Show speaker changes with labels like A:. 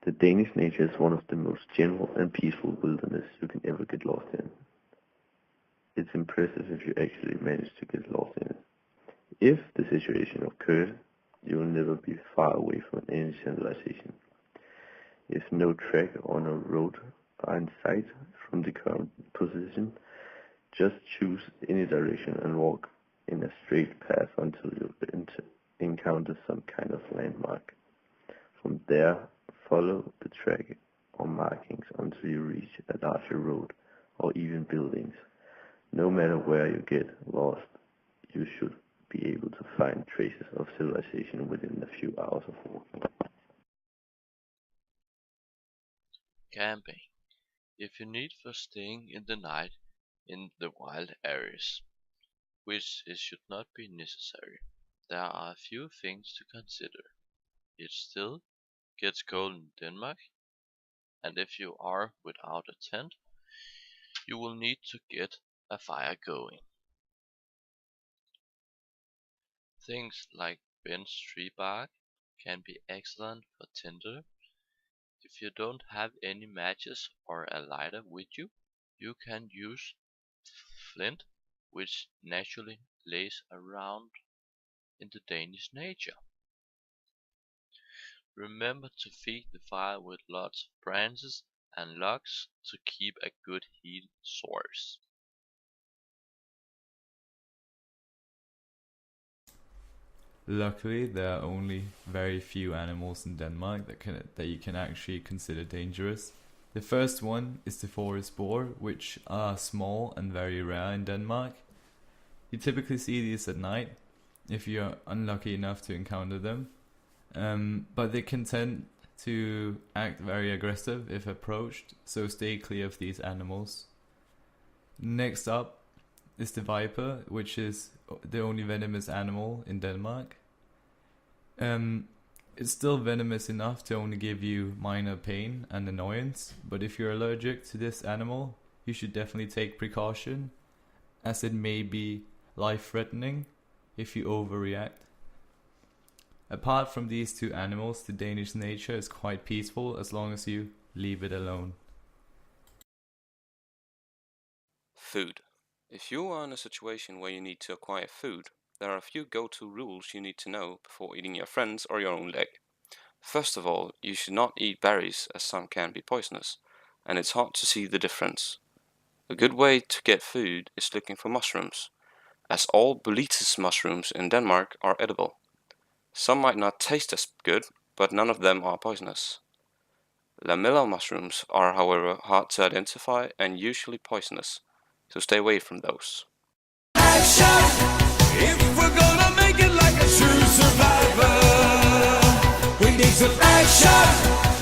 A: The Danish nature is one of the most general and peaceful wilderness you can ever get lost in. It's impressive if you actually manage to get lost in it. If the situation occurred, you will never be far away from any civilization. If no track or no road are in sight from the current position, just choose any direction and walk in a straight path until you encounter some kind of landmark. From there, follow the track or markings until you reach a larger road or even buildings. No matter where you get lost, you should be able to find traces of civilization within a few hours of walking.
B: Camping. If you need for staying in the night in the wild areas, which it should not be necessary, there are a few things to consider. It still gets cold in Denmark, and if you are without a tent, you will need to get a fire going. Things like bent tree bark can be excellent for tinder. If you don't have any matches or a lighter with you, you can use flint, which naturally lays around in the Danish nature. Remember to feed the fire with lots of branches and logs to keep a good heat source.
C: Luckily, there are only very few animals in Denmark that you can actually consider dangerous. The first one is the forest boar, which are small and very rare in Denmark. You typically see these at night, if you're unlucky enough to encounter them. But they can tend to act very aggressive if approached, so stay clear of these animals. Next up is the viper, which is the only venomous animal in Denmark. It's still venomous enough to only give you minor pain and annoyance, but if you're allergic to this animal, you should definitely take precaution, as it may be life-threatening if you overreact. Apart from these two animals, the Danish nature is quite peaceful as long as you leave it alone.
D: Food. If you are in a situation where you need to acquire food, there are a few go-to rules you need to know before eating your friends or your own leg. First of all, you should not eat berries, as some can be poisonous, and it's hard to see the difference. A good way to get food is looking for mushrooms, as all boletus mushrooms in Denmark are edible. Some might not taste as good, but none of them are poisonous. Lamella mushrooms are, however, hard to identify and usually poisonous, so stay away from those.
E: Action! If we're gonna make it like a true survivor, we need some action!